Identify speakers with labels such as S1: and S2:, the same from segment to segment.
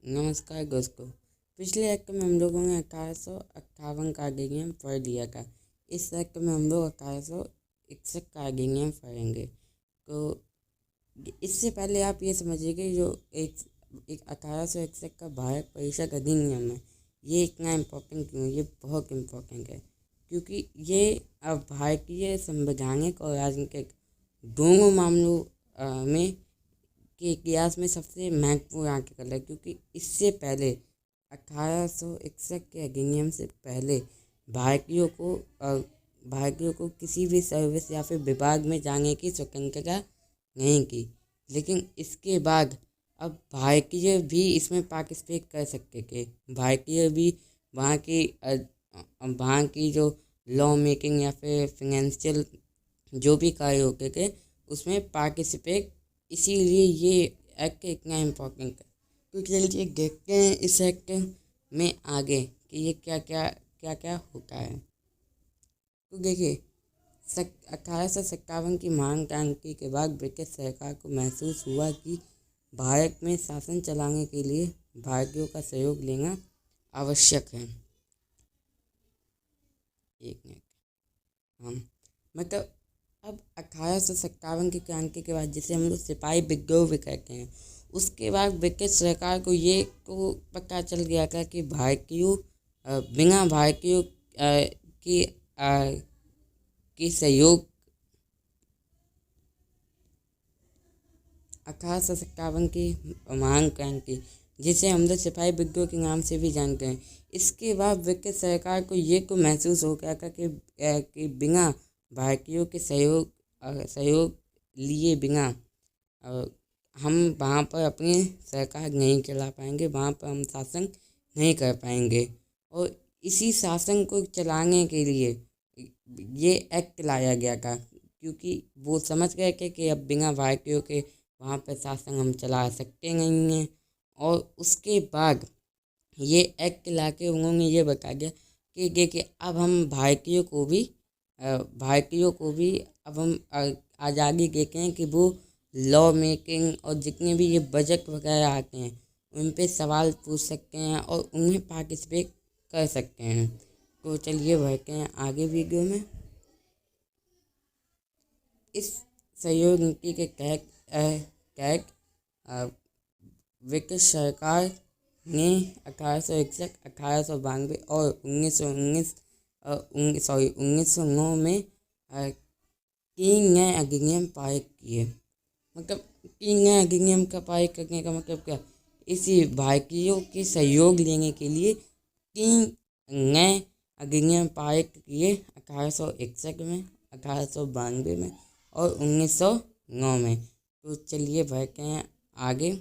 S1: नमस्कार दोस्तों। पिछले एक्ट में हम लोगों ने 1858 का अधिनियम पढ़ लिया था। इस एक्ट में हम लोग 1861 का अधिनियम पढ़ेंगे। तो इससे पहले आप ये समझिए कि जो एक 1861 का भारत परिषद अधिनियम है, ये इतना इम्पोर्टेंट क्यों है? ये बहुत इम्पोर्टेंट है क्योंकि ये अब भारतीय संवैधानिक और राजनीतिक दोनों मामलों में के इतिहास में सबसे महत्वपूर्ण आर्टिकल है। क्योंकि इससे पहले 1861 के अधिनियम से पहले भारतीयों को किसी भी सर्विस या फिर विभाग में जाने की स्वतंत्रता नहीं की। लेकिन इसके बाद अब भारतीय भी इसमें पार्टिसिपेट कर सकते थे। भारतीय भी वहाँ की जो लॉ मेकिंग या फिर फिनेंशियल जो भी कार्य होते थे उसमें पार्टिसिपेट, इसीलिए ये एक्ट इतना इम्पोर्टेंट है। तो चलिए देखते हैं इस एक्ट में आगे कि ये क्या क्या होता है। तो देखिए, 1857 की महान क्रांति के बाद ब्रिटिश सरकार को महसूस हुआ कि भारत में शासन चलाने के लिए भारतीयों का सहयोग लेना आवश्यक है। एक मिनट, हम मतलब अब 1857 की क्रांति के बाद, जिसे हम लोग सिपाही विद्रोह भी कहते हैं, उसके बाद ब्रिटिश सरकार को ये तो पता चल गया था कि भारतीयों बिना भारतीयों की सहयोग 1857 की महान क्रांति, जिसे हम लोग सिपाही विद्रोह के नाम से भी जानते हैं, इसके बाद ब्रिटिश सरकार को ये तो महसूस हो गया था कि बिना भारतीयों के सहयोग लिए बिना हम वहाँ पर अपनी सरकार नहीं चला पाएंगे, वहाँ पर हम शासन नहीं कर पाएंगे। और इसी शासन को चलाने के लिए ये एक्ट लाया गया था, क्योंकि वो समझ गए थे कि अब बिना भारतीयों के वहाँ पर शासन हम चला सकते नहीं हैं। और उसके बाद ये एक्ट ला के उन्होंने ये बता दिया कि देखिए, अब हम भारतीयों को भी अब हम आज़ादी देते हैं कि वो लॉ मेकिंग और जितने भी ये बजट वगैरह आते हैं उन पे सवाल पूछ सकते हैं और उन्हें पार्टिसिपेट कर सकते हैं। तो चलिए बढ़ते हैं आगे वीडियो में। इस सहयोग नीति के तहत ब्रिटिश सरकार ने 1861, 1892 और 1909 में 3 नए अधिनियम पारित किए। मतलब 3 नए अधिनियम का पारित करने का मतलब क्या? इसी भारतीयों के सहयोग लेने के लिए 3 नए अधिनियम पारित किए 1861 में, 1892 में और 1909 में। तो चलिए बढ़ते हैं आगे।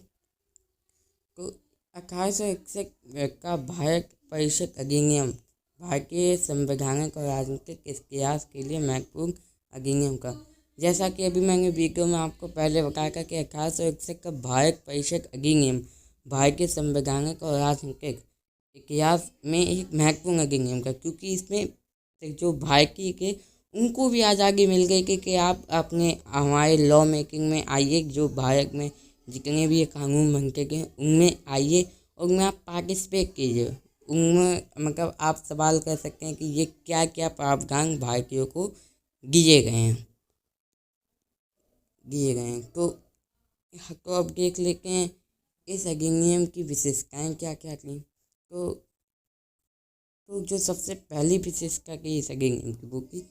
S1: तो 1861 का भारत परिषद अधिनियम भारतीय संवैधानिक और राजनीतिक इतिहास के लिए महत्वपूर्ण अधिनियम का, जैसा कि अभी मैंने वीडियो में आपको पहले बताया था कि 1861 का भारत परिषद अधिनियम भारतीय संवैधानिक और राजनीतिक इतिहास में एक महत्वपूर्ण अधिनियम का, क्योंकि इसमें जो भारतीय के उनको भी आज़ादी मिल गई कि आप अपने हमारे लॉ मेकिंग में आइए, जो भारत में जितने भी ये कानून बनते गए उनमें आइए और उनमें आप पार्टिसिपेट कीजिए। उनमें मतलब आप सवाल कर सकते हैं कि ये क्या क्या प्रावधान भारतीयों को दिए गए हैं। तो अब देख लेते हैं इस अधिनियम की विशेषताएं क्या क्या थी। तो जो सबसे पहली विशेषता की इस अधिनियम की वो की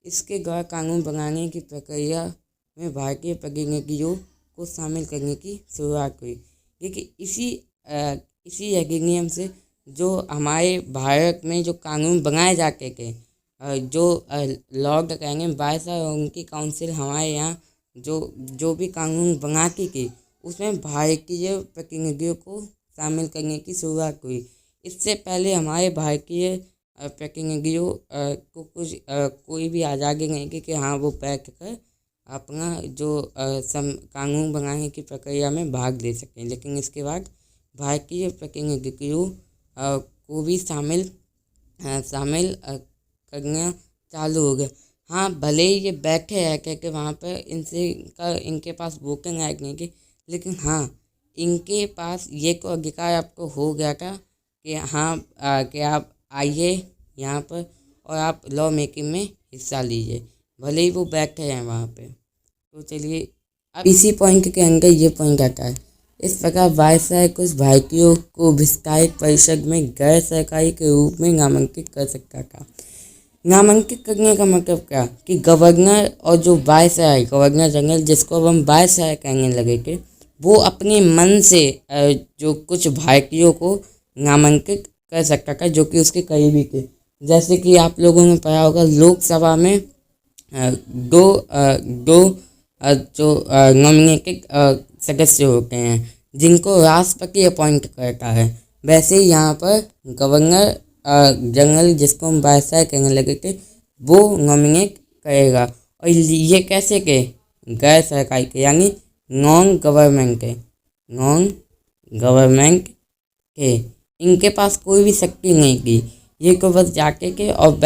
S1: इसके द्वारा कानून बनाने की प्रक्रिया में भारतीय प्रतिनिधियों को शामिल करने की शुरुआत हुई। देखिए, इसी अधिनियम से जो हमारे भारत में जो कानून बनाए जाते थे, जो लॉर्ड कहेंगे वायसराय और उनकी काउंसिल हमारे यहाँ जो भी कानून बनाती थी, उसमें भारतीय प्रतिनिधियों को शामिल करने की शुरुआत हुई। इससे पहले हमारे भारतीय प्रतिनिधियों को कोई भी आज़ादी नहीं थी कि हाँ वो बैठ कर अपना जो कानून बनाने की प्रक्रिया में भाग ले सकें। लेकिन इसके बाद भारतीय प्रतिनिधियों को भी शामिल करना चालू हो गया। हाँ, भले ही ये बैठे हैं कि वहाँ पर इनके पास वोटिंग राइट नहीं थी, लेकिन हाँ इनके पास ये को अधिकार आपको हो गया था कि हाँ कि आप आइए यहाँ पर और आप लॉ मेकिंग में हिस्सा लीजिए, भले ही वो बैठे हैं वहाँ पे। तो चलिए अब इसी पॉइंट के अंदर ये पॉइंट आता है। इस प्रकार वायसराय कुछ भारतीयों को विस्तारित परिषद में गैर सरकारी के रूप में नामांकित कर सकता था। नामांकित करने का मतलब क्या कि गवर्नर और जो वायसराय गवर्नर जनरल जिसको अब हम वायसराय कहने लगे थे, वो अपने मन से जो कुछ भारतीयों को नामांकित कर सकता था जो कि उसके करीबी थे। जैसे कि आप लोगों ने पढ़ा होगा लोकसभा में दो जो नॉमिनेटेड सदस्य होते हैं जिनको राष्ट्रपति अपॉइंट करता है, वैसे ही यहाँ पर गवर्नर जनरल जिसको हम वायसराय कहने लगे थे वो नॉमिनेट करेगा। और ये कैसे के गैर सरकारी के यानी नॉन गवर्नमेंट के इनके पास कोई भी शक्ति नहीं थी। ये को बस जाके के और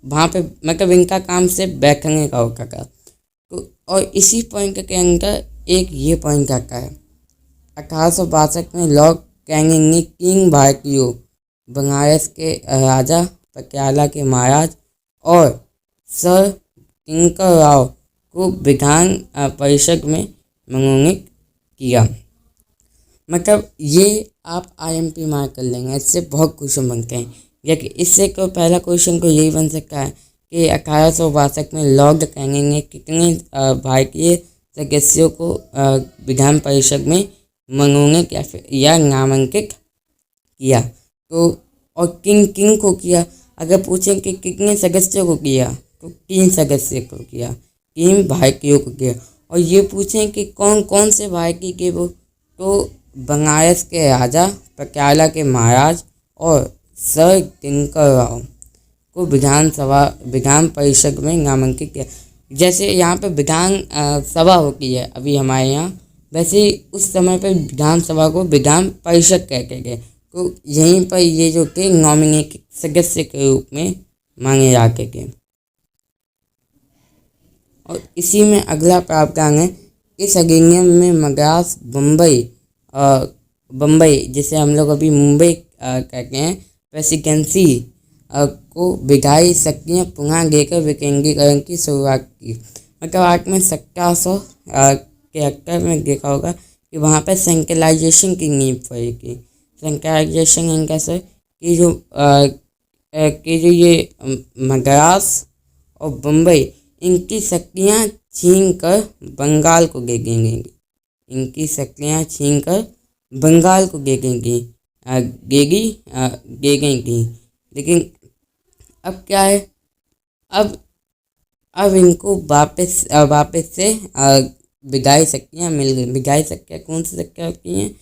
S1: वहाँ पे मतलब इनका काम सिर्फ बैठने का होता था। तो और इसी पॉइंट के अंदर एक ये पॉइंट आता है 1862 में लॉर्ड कैनिंग ने किंग भारतीयों बनारस के राजा पटियाला के महाराज और सर किंकर राव को विधान परिषद में मनोनीत किया। मतलब ये आप IMP मार्क कर लेंगे, इससे बहुत क्वेश्चन बनते हैं। लेकिन इससे को पहला क्वेश्चन को यही बन सकता है कि 1862 में लॉर्ड कैनिंग ने कितने भारतीय सदस्यों को विधान परिषद में मनोनीत या नामांकित किया। तो और किंग को किया। अगर पूछें कि कितने सदस्यों को किया तो 3 सदस्य को किया, 3 भारतीयों को किया। और ये पूछें कि कौन कौन से भारतीय के वो, तो बनारस के राजा पटियाला के महाराज और सर किंकर राव को विधान परिषद में नामांकित किया। जैसे यहाँ पे विधान सभा होती है अभी हमारे यहाँ, वैसे ही उस समय पर विधानसभा को विधान परिषद कहते थे। तो यहीं पर ये जो थे नॉमिनेटेड सदस्य के रूप में मांगे जाते थे। और इसी में अगला प्रावधान है इस अधिनियम में मद्रास बम्बई जिसे हम लोग अभी मुंबई कहते हैं प्रेसिडेंसी को विधायी शक्तियाँ पुनः देकर विकेंद्रीकरण की शुरुआत की। मतलब आज में 1773 में देखा होगा कि वहाँ पर सेंट्रलाइजेशन की नींव पड़ेगी। सेंट्रलाइजेशन इनका सर कि जो ये मद्रास और बम्बई इनकी शक्तियाँ छीन कर बंगाल को दे देंगी। इनकी शक्तियाँ छीन कर बंगाल को दे देंगी। लेकिन अब क्या है, अब इनको वापस से विधायी शक्तियाँ मिल गई। विधायी शक्तियाँ कौन सी शक्तियाँ होती हैं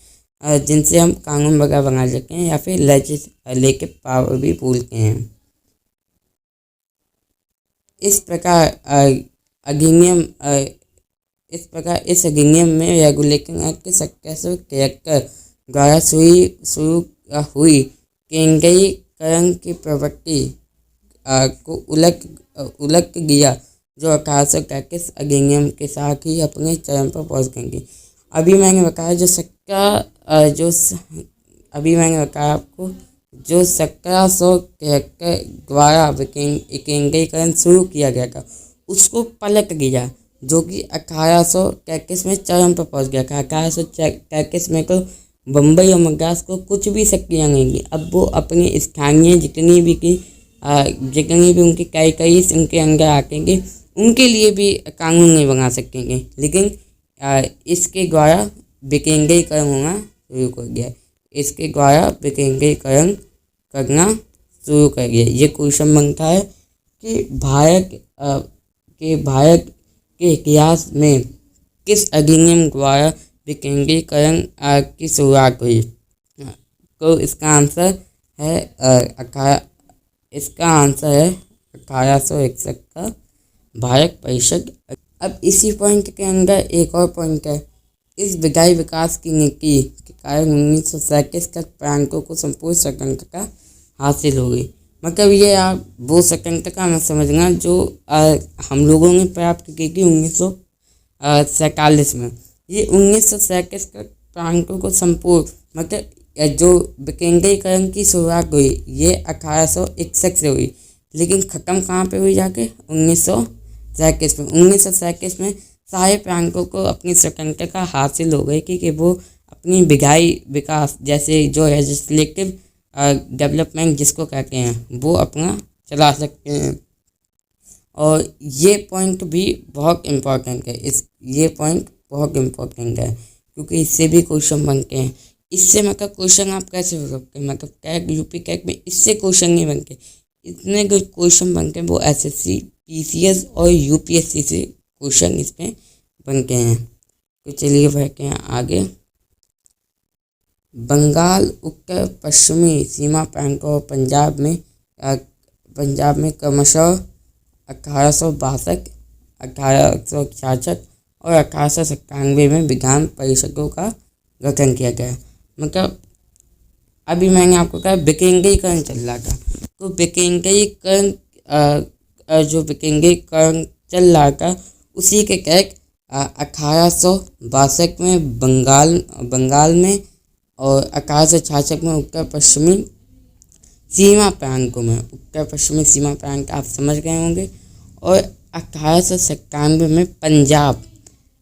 S1: जिनसे हम कानून वगैरह बना सकते हैं या फिर लेजिस्लेटिव पावर भी बोलते हैं। इस प्रकार इस अधिनियम में रेगुलेटिंग एक्ट के 1773 द्वारा शुरू हुई केंद्रीकरण की प्रवृत्ति को उलट दिया जो 1833 अधिनियम के साथ ही अपने चरम पर पहुंच गई। अभी मैंने बताया आपको जो 1773 द्वारा केंद्रीकरण शुरू किया गया था उसको पलट दिया, जो कि 1833 में चरम पर पहुंच गया था। 1833 में तो बम्बई और मद्रास को कुछ भी शक्तियाँ नहीं थी। अब वो अपनी स्थानीय जितनी भी उनकी कई उनके अंदर आकेंगे उनके लिए भी कानून नहीं बना सकेंगे। लेकिन इसके द्वारा विकेंद्रीकरण होना शुरू कर दिया। इसके द्वारा विकेंद्रीकरण करना शुरू कर दिया। ये क्वेश्चन बनता है कि भारत के इतिहास में किस अधिनियम द्वारा विकेंद्रीकरण की शुरुआत हुई। तो इसका आंसर है 1861 का भारत परिषद। अब इसी पॉइंट के अंदर एक और पॉइंट है, इस विधायी विकास की नीति के कारण 1937 तक प्रांतों को संपूर्ण स्वतंत्रता हासिल हो गई। मतलब ये आप वो स्वतंत्रता में समझना जो हम लोगों ने प्राप्त की थी 1947 में। ये 1937 तक बैंकों को संपूर्ण मतलब जो विकेंद्रीकरण की शुरुआत हुई ये 1861 से हुई, लेकिन ख़त्म कहाँ पे हुई जाके 1937 में। 1937 में सारे बैंकों को अपनी स्वतंत्रता हासिल हो गई कि वो अपनी विधायी विकास जैसे जो लेजिस्लेटिव डेवलपमेंट जिसको कहते हैं वो अपना चला सकते हैं। और ये पॉइंट भी बहुत इम्पोर्टेंट है। ये पॉइंट बहुत इम्पोर्टेंट है क्योंकि इससे भी क्वेश्चन बनते हैं। इससे मतलब क्वेश्चन आप कैसे हो सकते हैं, मतलब कैग यूपी कैग में इससे क्वेश्चन नहीं बनते। इतने क्वेश्चन बनते हैं वो एसएससी पीसीएस और यूपीएससी से क्वेश्चन इसमें बनते हैं। तो चलिए बढ़ते हैं आगे। बंगाल उत्तर पश्चिमी सीमा बैंक और पंजाब में क्रमशः 1862, 1866 और 1897 में विधान परिषदों का गठन किया गया। मतलब अभी मैंने आपको कहा विकेंद्रीकरण चल रहा था, तो जो विकेंद्रीकरण चल रहा था उसी के तहत 1862 में बंगाल में और 1866 में उत्तर पश्चिमी सीमा प्रांत आप समझ गए होंगे, और 1897 में पंजाब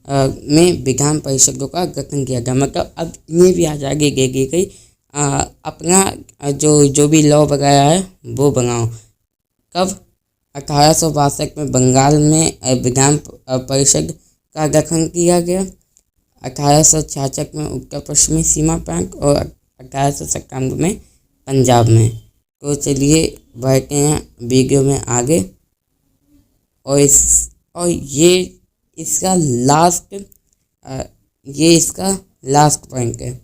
S1: में विधान परिषदों का गठन किया गया। मतलब अब ये भी आ जाएगी गई अपना जो भी लॉ वगैरह है वो बनाओ। कब 1862 में बंगाल में विधान परिषद का गठन किया गया, 1866 में उत्तर पश्चिमी सीमा प्रांत और 1897 में पंजाब में। तो चलिए बढ़ते हैं वीडियो में आगे। और ये इसका लास्ट पॉइंट है।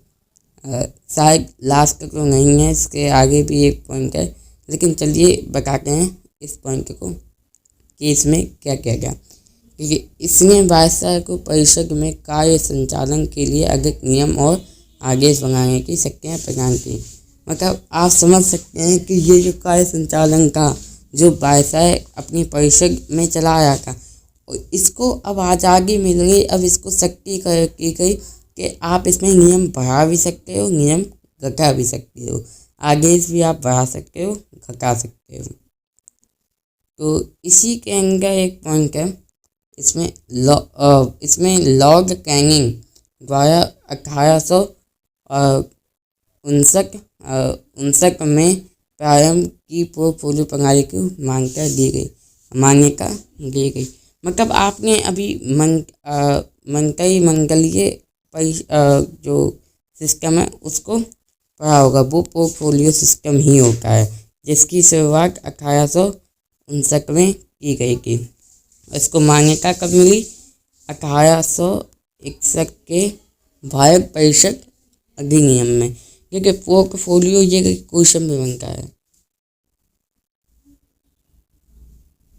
S1: शायद लास्ट तो नहीं है, इसके आगे भी एक पॉइंट है, लेकिन चलिए बताते हैं इस पॉइंट को कि इसमें क्या किया गया। क्योंकि इसने वायसराय को परिषद में कार्य संचालन के लिए अधिक नियम और आदेश बनाने की शक्तियाँ प्रदान की। मतलब आप समझ सकते हैं कि ये जो कार्य संचालन का जो वायसराय अपनी परिषद में चलाया था, और इसको अब आज़ादी मिल गई। अब इसको शक्ति की गई कि आप इसमें नियम बढ़ा भी सकते हो, नियम घटा भी सकते हो, आदेश भी आप बढ़ा सकते हो, घटा सकते हो। तो इसी के अंदर एक पॉइंट है, इसमें लॉर्ड कैनिंग द्वारा 1859 में प्रारंभ की पोर्टफोलियो प्रणाली को मान्यता दी गई। मतलब आपने अभी मंगलीय जो सिस्टम है उसको पढ़ा होगा, वो पोर्टफोलियो सिस्टम ही होता है जिसकी शुरुआत 1859 में की गई थी। इसको मान्यता कब मिली? 1861 के भारत परिषद अधिनियम में। क्योंकि पोर्टफोलियो ये क्वेश्चन भी बनता है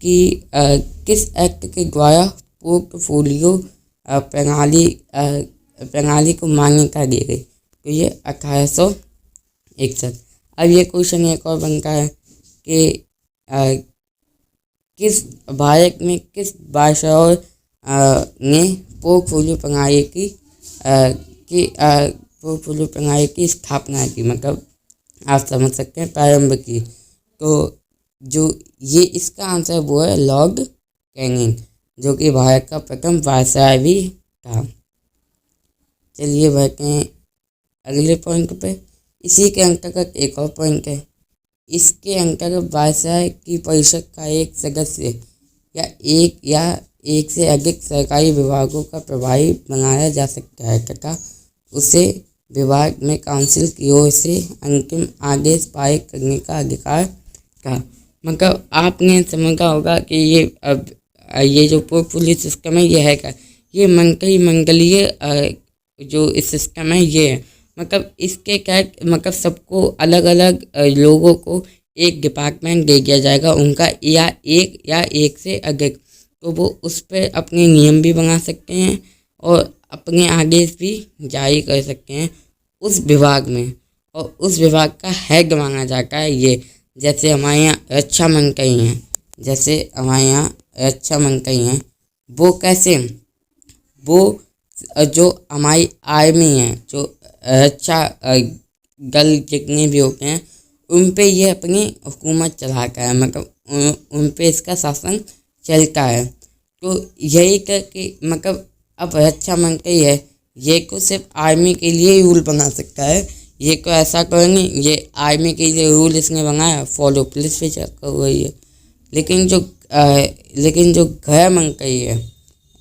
S1: कि किस एक्ट के द्वारा पोर्टफोलियो प्रणाली को मान्यता दी गई? तो ये 1861। अब ये क्वेश्चन एक और बनता है कि किस भारत में किस भाषाओं ने पोर्टफोलियो प्रणाली की स्थापना की? मतलब आप समझ सकते हैं प्रारंभ की। तो जो ये इसका आंसर वो है लॉर्ड कैनिंग, जो कि भारत का प्रथम वायसराय भी था। चलिए बढ़ते हैं अगले पॉइंट पे। इसी के अंतर्गत एक और पॉइंट है। इसके अंतर्गत वायसराय की परिषद का एक सदस्य या एक से अधिक सरकारी विभागों का प्रभारी बनाया जा सकता है तथा उसे विभाग में काउंसिल की ओर से अंतिम आदेश पारित करने का अधिकार था। मतलब आपने समझा होगा कि ये जो पोर्टफोलियो सिस्टम है ये है क्या? ये मंगलीय जो इस सिस्टम है ये है। मतलब इसके क्या मतलब सबको अलग अलग लोगों को एक डिपार्टमेंट दे दिया जाएगा उनका, या एक से अधिक, तो वो उस पर अपने नियम भी बना सकते हैं और अपने आदेश भी जारी कर सकते हैं उस विभाग में। और उस विभाग का हेड माना जाता है ये। जैसे हमारे यहाँ रक्षा मंत्री हैं, वो कैसे? वो जो हमारी आर्मी है, जो रक्षा दल जितने भी होते हैं, उन पे ये अपनी हुकूमत चलाता है, मतलब उन पे इसका शासन चलता है। तो यही कि मतलब अब रक्षा मंत्री है, ये को सिर्फ आर्मी के लिए ही रूल बना सकता है। ये को ऐसा करेंगे, ये आर्मी के लिए रूल इसने बनाया, फॉलो पुलिस पे कर रही है। लेकिन जो गृह मंत्री है,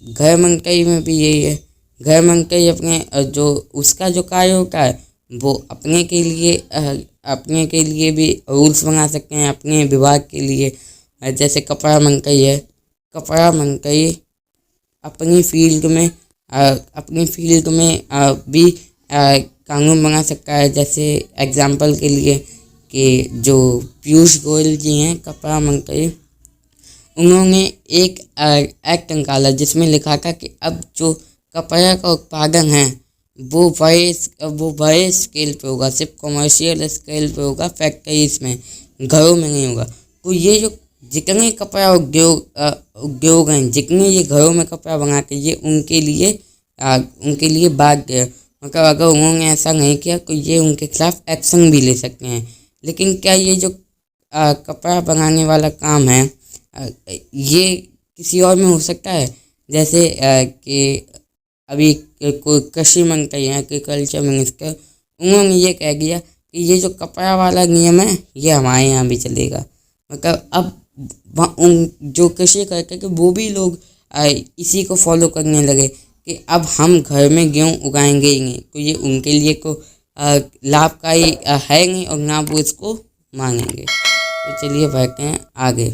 S1: गृह मंत्री में भी यही है। गृह मंत्री अपने जो उसका जो कार्य होता है, वो अपने के लिए भी रूल्स बना सकते हैं, अपने विभाग के लिए। जैसे कपड़ा मंत्री है, कपड़ा मंत्री अपनी फील्ड में भी कानून बना सकता है। जैसे एग्जाम्पल के लिए कि जो पीयूष गोयल जी हैं, कपड़ा मंत्री, उन्होंने एक एक्ट निकाला जिसमें लिखा था कि अब जो कपड़ा का उत्पादन है वो बड़े स्केल पे होगा, सिर्फ कमर्शियल स्केल पे होगा, फैक्ट्रीज में, घरों में नहीं होगा। तो ये जो जितने कपड़ा उद्योग हैं, जितने ये घरों में कपड़ा बनाते, ये उनके लिए बाध्य है। मतलब अगर उन्होंने ऐसा नहीं किया तो ये उनके खिलाफ एक्शन भी ले सकते हैं। लेकिन क्या ये जो कपड़ा बनाने वाला काम है, ये किसी और में हो सकता है? जैसे कि अभी कोई कृषि मंत्री है, एग्रीकल्चर मिनिस्टर, उन्होंने ये कह दिया कि ये जो कपड़ा वाला नियम है ये हमारे यहाँ भी चलेगा। मतलब अब उन जो कृषि करते कि वो भी लोग इसी को फॉलो करने लगे कि अब हम घर में गेहूँ उगाएंगे ही नहीं, तो ये उनके लिए को लाभकारी है नहीं और ना वो इसको मांगेंगे। तो चलिए बढ़ते हैं आगे।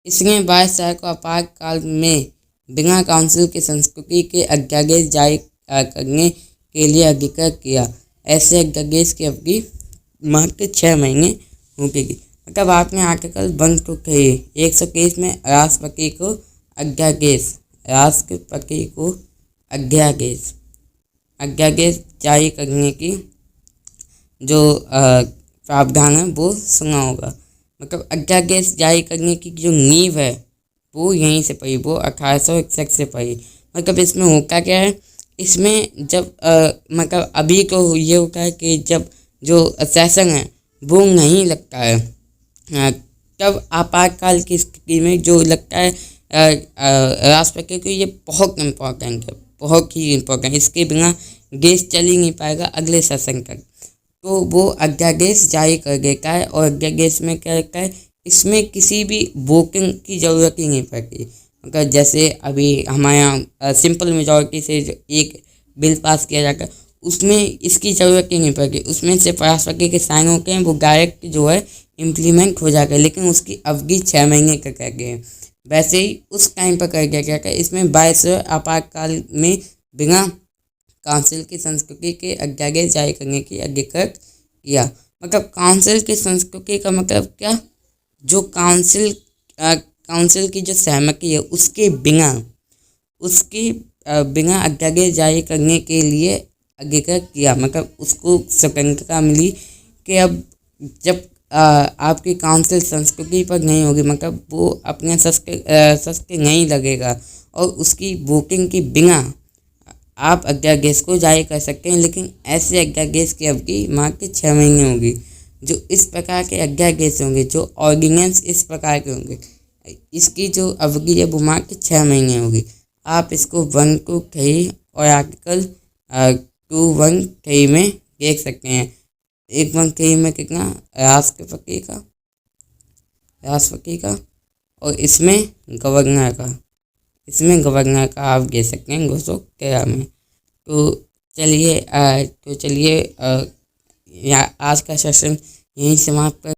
S1: इसने 22 साल को आपातकाल में बिना काउंसिल की संस्कृति के अध्यादेश जारी करने के लिए अधिकृत किया। ऐसे अध्यादेश की अवधि मात्र 6 महीने होगी। मतलब आपने आर्टिकल 123 में राष्ट्रपति को अध्यादेश जारी करने की जो प्रावधान है वो सुना होगा। मतलब अध्यादेश जारी करने की जो नींव है वो यहीं से पड़ी, वो 1861 से पड़ी। मतलब इसमें होता क्या है, इसमें जब मतलब अभी को ये होता है कि जब जो सेशन है वो नहीं लगता है, तब आपातकाल की स्थिति में जो लगता है राष्ट्रपति को ये बहुत इम्पोर्टेंट है, बहुत ही इम्पोर्टेंट, इसके बिना देश चल ही नहीं पाएगा अगले सेशन तक। तो वो अध्यादेश जारी कर देता है और अध्यादेश में क्या रहता है, इसमें किसी भी वोटिंग की ज़रूरत ही नहीं पड़ती। मतलब जैसे अभी हमारे यहाँ सिंपल मेजॉरिटी से जो एक बिल पास किया जाता है उसमें इसकी ज़रूरत ही नहीं पड़ती, उसमें सिर्फ राष्ट्रपति के साइन होते हैं, वो डायरेक्ट जो है इम्प्लीमेंट हो जाता है। लेकिन उसकी अवधि 6 महीने का कर गए हैं, वैसे ही उस टाइम पर कर दिया गया था। इसमें 22 आपातकाल में बिना काउंसिल की संस्कृति के अध्यादेश जारी करने की अधिकृत किया। मतलब काउंसिल की संस्कृति का मतलब क्या, जो काउंसिल की जो सहमति है उसके बिना अध्यादेश जारी करने के लिए अधिकृत किया। मतलब उसको स्वतंत्रता मिली कि अब जब आपकी काउंसिल संस्कृति पर नहीं होगी, मतलब वो अपने सस्ते नहीं लगेगा और उसकी वोटिंग के बिना आप अध्यादेश को जारी कर सकते हैं। लेकिन ऐसे अध्यादेश की अवधि मात्र 6 महीने होगी। जो इस प्रकार के अध्यादेश होंगे, जो ऑर्डिनेंस इस प्रकार के होंगे, इसकी जो अवधि है वो मात्र 6 महीने होगी। आप इसको 123 और आर्टिकल 213 में देख सकते हैं। 113 में कितना, राष्ट्रपति का और इसमें गवर्नर का आप देख सकते हैं 213 में। तो चलिए आज का सेशन यहीं समाप्त कर